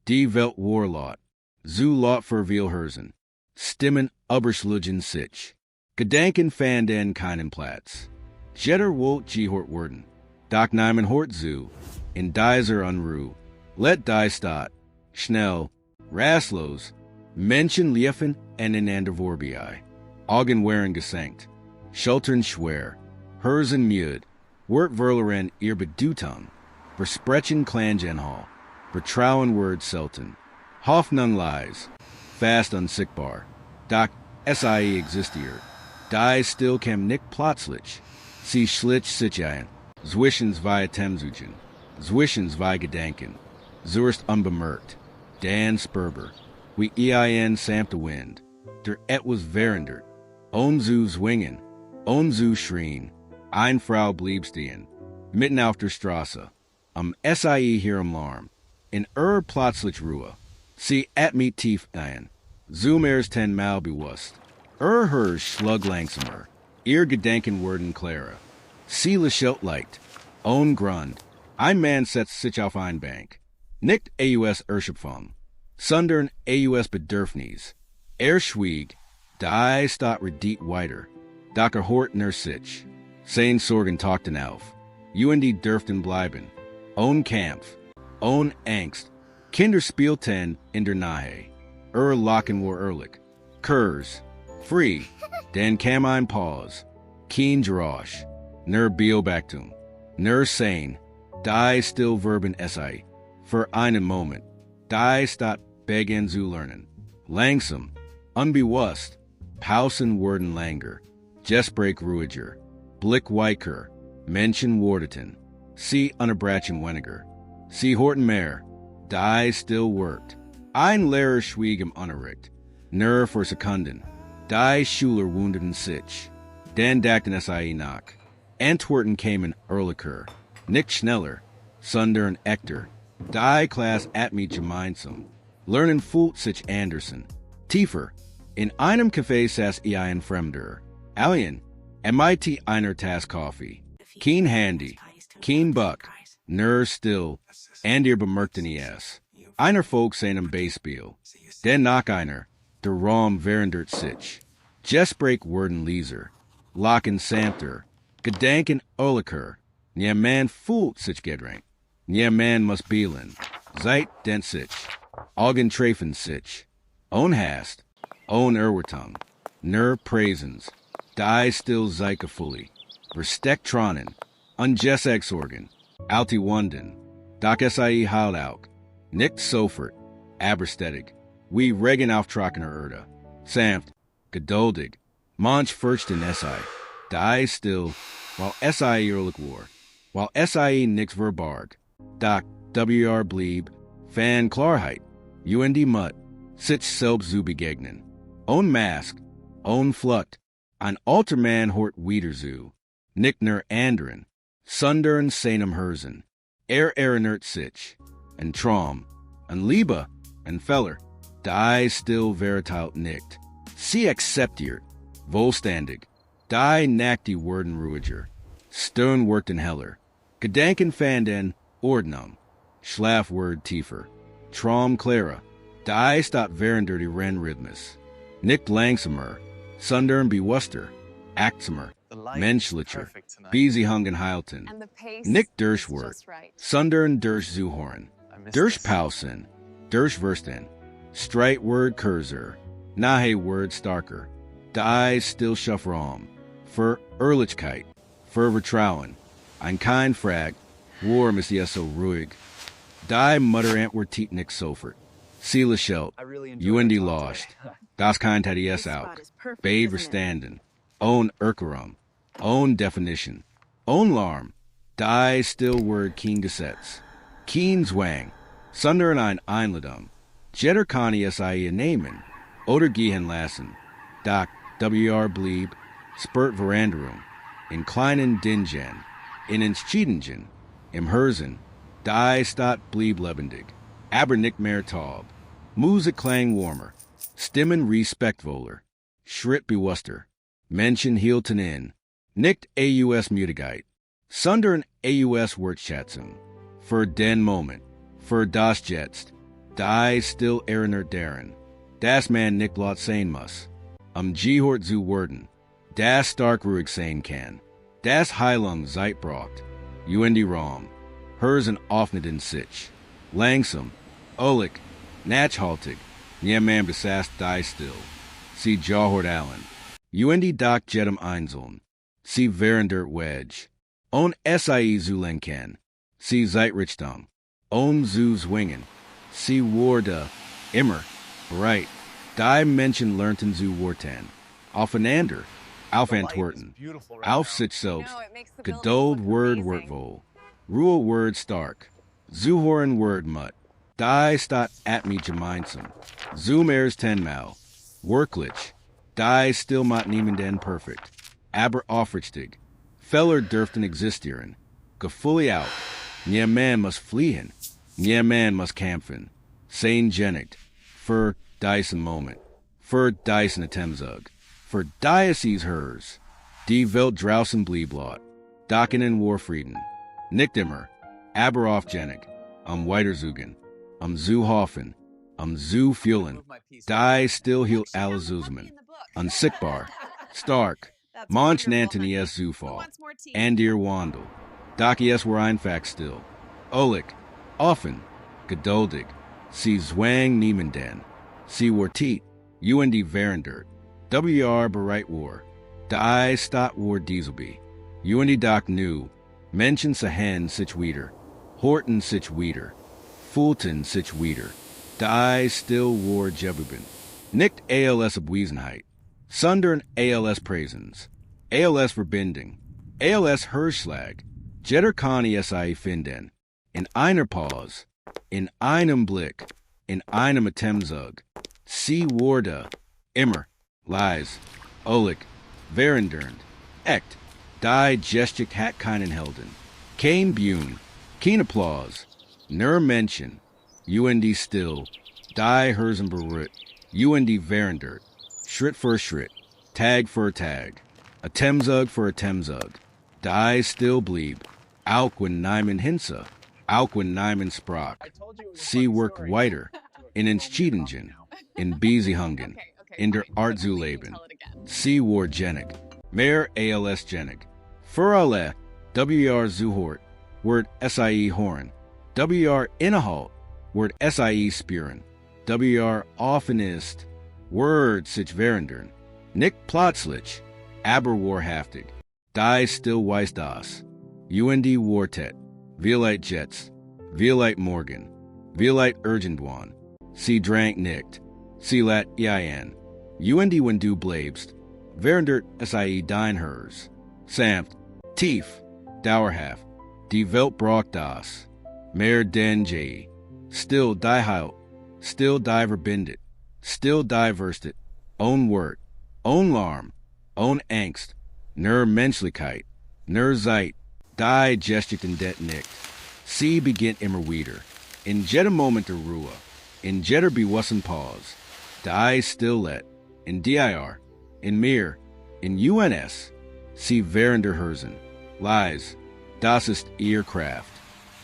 Die Welt Warlot, Zu Lot für Herzen, Stimmen Überschlugen sich, Gedanken van den keinen Platz, Jetter Wolt Gehort werden, Doc Nyman Hort zu, in Dieser Unruhe, Let die Stadt, Schnell, Rastlos, Menschen liefen einander vorbei, Augen waren gesenkt, Schultern schwer, Herzen müde, Wort verloren ihr Bedeutung, Versprechen Klangenhall, Vertrauen Word selten, Hoffnung lies, fast unsichtbar, Doc sie existiert, die still kam nicht plötzlich, sie schlich sich ein, zwischen zwei Temsuchen, zwischen zwei Gedanken, zuerst unbemerkt, Dan Sperber, wie ein sanfter Wind, der etwas verändert, ohne zu zwingen, ohne zu schrien, ein Frau blieb stehen, mitten auf der Straße, sie hier am Larm, in plötzlich Ruhe, sie atmet tief ein, zum ersten Mal bewusst, hers schlug langsamer, ihr Gedanken wurden klarer, sie lächelt leicht, ohne Grund, ein Mann setzt sich auf ein Bank, nicht aus Erschöpfung, sondern aus Bedürfnis, schwieg, die Stadt redet weiter, doch hort sich, seine Sorgen tauchten auf, die dürften bleiben, ohne Kampf, ohne Angst, Kinder spielten in der Nähe, lachen war ehrlich, Kurs, free, dann kam ein Pause, kein Geräusch, nur Beobachtung, nur Sein, die still Verben sei, für einen Moment, die Stadt begann zu lernen, langsam, unbewusst, Pausen wurden länger, Gespräch ruhiger, Blick weicher, Menschen wardeten, sie unterbrachen weniger, sie horten mehr, die still worked, ein Lehrer schwieg im Unterricht, nur für Sekunden, die Schüler wundeten sich, dann dachten sie nach, Antworten kamen ehrlicher, nicht schneller, sondern echter, die Klasse atmet gemeinsam, lernen fühlt sich Anderson, tiefer, in einem Café saß ein Fremder, alien, MIT einer Tasse Kaffee, kein Handy, kein Buck, nur still, und ihr bemerkten es. Einer folgt seinem Beispiel, denn nach einer, der Raum verändert sich, Gespräch wurden leiser, Lachen sanfter, Gedanken ehrlicher, niemand fühlt sich gedrängt, niemand muss beilen, Zeit dehnt sich, Augen treffen sich, ohne Hast, ohne Erwartung, nur Praisens, die still Zeitgefühle, Verstecktronen, Ungesagsorgen, alte Wunden, doch sei halt auch, nicht sofort, aber stetig, wie Regen auf trockener Erde, sanft, geduldig, manch fürchten sei, die still, while sei ehrlich war, while sei nichts verbarg, doch blieb, fan Klarheit, die Mut, sich selbst zu begegnen, ohne Mask, ohne Flucht, ein alter Mann hort wieder zu, nicht nur anderen, sondern seinem Herzen, erinnert sich, en Traum, en Liebe, en Feller, die still veritalt nicht, sie akzeptiert, wohlständig, die nach die Worden ruhiger, Stern workten heller, Gedanken fanden Ordnung, Schlaf word tiefer, Traum klarer, die Stadt während die Rennrhythmus, nicht langsamer, sondern bewusster, achtsamer, menschlicher, wie sie hungen heilten, nicht durchwort, sondern durchzuhören, durchpausen, durchwürsten, Streitword Cursor, nahe Word starker, die still Schaffraum, für Ehrlichkeit, für Vertrauen, ein kein Frag, warm ist ja so ruhig, die Mutter Antwort nicht sofort, sie lächelt, die lost, das kein Tadies auch, beid verstanden, ohne Erklärung, ohne Definition, ohne Larm, die still Word kein Gesetz, kein Zwang, sondern ein Einladung, Jetter kann es nehmen, oder gehen lassen, doch blieb, spurt Veränderung, in kleinen Dingen, in Entschiedungen, im Herzen, die Stadt blieb lebendig, aber nicht mehr taub, Musik klang warmer, Stimmen respektvoller, Schritt bewusster, Menschen hielten in, nicht aus Müdigkeit, sondern aus Wertschätzung, für den Moment, für das Jetzt, die still erinnert Darren. Das man Nick Lot sein muss. Gehort zu werden. Das stark ruhig sein kann. Das Heilung zeitbraucht. UND Rom. Herzen offnet in sich. Langsam. Olik. Nachhaltig. Niemand besast die still. Sie Jahort Allen. UND Doc Jedem Einzeln. Sie verändert Wedge. On SIE zu lenken. Sie Zeitrichtung. On zu zwingen. Sie wurde. Immer. Bereit. Die Menschen lernten zu worten. Aufeinander. Auf Antworten. Auf sich selbst. Geduld Word Wortvol. Ruhe Word stark. Zuhoren Word mut. Die stat at me gemeinsam. Zoom airs tenmal. Worklich. Die still mat niemanden perfect. Aber aufrichtig. Feller dürften existieren. Gefully out. Niemand muss fliehen. Niemand muss kämpfen. Sein genigt. Für diesen Moment. Für diesen Atemzug. Für diocese hers. Die Welt draußen blieblot. Daken in Warfrieden. Nicht immer. Aber aufgenig. Weiterzugen. Zuhoffen. Zu fühlen. Die still hielt alle Zusammen. Unsichtbar. Stark. Manch nannten es Zufall. Andir Wandel. Daki es war einfach still. Olik. Offen. Geduldig. Sie zwang niemanden. Sie wartet. UND verändert. WR bereit war. Die stat war dieselbe. UND Doc nu. Menschen sehen sich wieder. Horten sich wieder. Fulton sich wieder. Die still war Jebuben. Nicht ALS Abwesenheit. Sundern ALS Praisens. ALS Verbindung. ALS Hirschlag. Jetter Kani SI finden. In einer Pause. In einem Blick. In einem Atemzug. Sie wurde. Immer. Lies. Olik. Verändert. Echt. Die Gesticht hat keinen Helden. Kein Bühn. Kein Applaus. Nur Menschen. UND still. Die Herzen berührt. UND verändert. Schritt für Schritt. Tag für Tag. Atemzug für Atemzug. Die still blieb. Auch wenn niemand hinsa. Auch wenn niemand sprach. Sie worked weiter. In Entschiedungen. In Beziehungen. In der Art zu leben. Sie war genig. Mehr ALS genig. Für alle. WR Zuhort. Word SIE Horn. WR Innehalt. Word SIE Spieren. WR offen ist. Word sich verändern. Nicht plötzlich. Aber wahrhaftig. Die still weiß das. UND Wartet. Vielite Jets. Vielite Morgan. Vielite Urgendwan. Sie drank nicht. Sie lat Ian. UND when du blabst. Verändert SIE dein hers. Sanft. Tief. Dauerhaft. Die Welt braucht das. Mehr denn je. Still die Halt. Still die verbindet. Still die verstet. Own Wort. Own Larm. Own Angst. Nur Menschlichkeit. Nur Zeit. Die Gesticht in det nicht. Sie beginnt immer wieder. In jedem Moment der Ruhe. In jeder bewussten Pause. Die still let. In DIR. In mir. In UNS. Sie während der Herzen. Lies. Das ist ihr Kraft.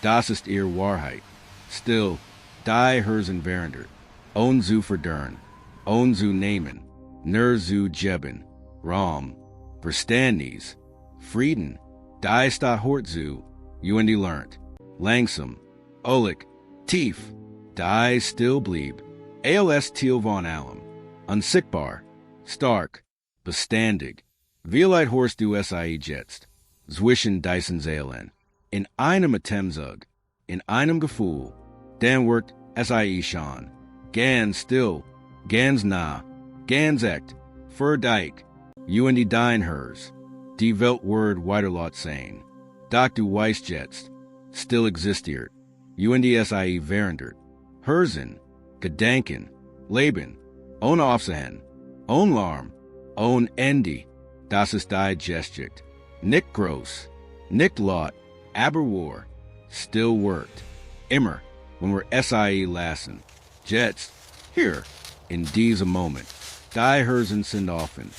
Das ist ihr Wahrheit. Still. Die Herzen verändert. Ohn zu verdern. Ohn zu nehmen. Nur zu geben. Raum. Verständnis. Frieden. Die stat hort zu. UND lernt. Langsam. Olik. Tief. Die still blieb. ALS Thiel von allem. Unsichtbar. Stark. Beständig. Vielite Horst du SIE jetzt. Zwischen Dyson Zählen. In einem Atemzug. In einem Gefühl. Dan worked SIE schon. Ganz still. Ganz nah. Ganz echt. Für Dike. UND dein hers. Die Welt Word weiterlot sein. Doc du weißt jetzt. Still existiert. UND SIE verändert. Herzen. Gedanken. Leben. Ohne Aufsehen. Ohne Larm. Ohne Ende. Das ist die Gesticht. Nicht groß. Nicht laut. Aber war. Still worked. Immer. When we're SIE lassen. Jetzt. Hier. In diesem Moment. Die Herzen sind offen.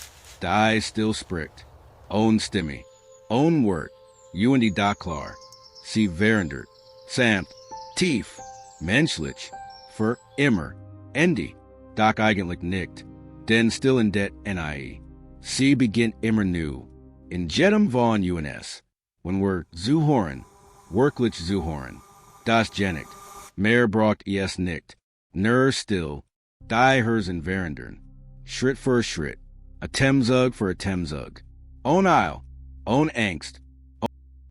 Die still spricht. Ohne Stimme. Ohne Wort. UND da klar. Sie verändert. Sanft. Tief. Menschlich. für immer, Ende, Doc eigentlich nicht, denn still in det nie. Sie beginnt immer new. In jedem von uns, when we're zuhören, wirklich zuhören, das genigt, mehr braucht es nicht, nur still, die Herzen verändern, Schritt für Schritt, Atemzug für Atemzug, ohne Eil, ohne Angst,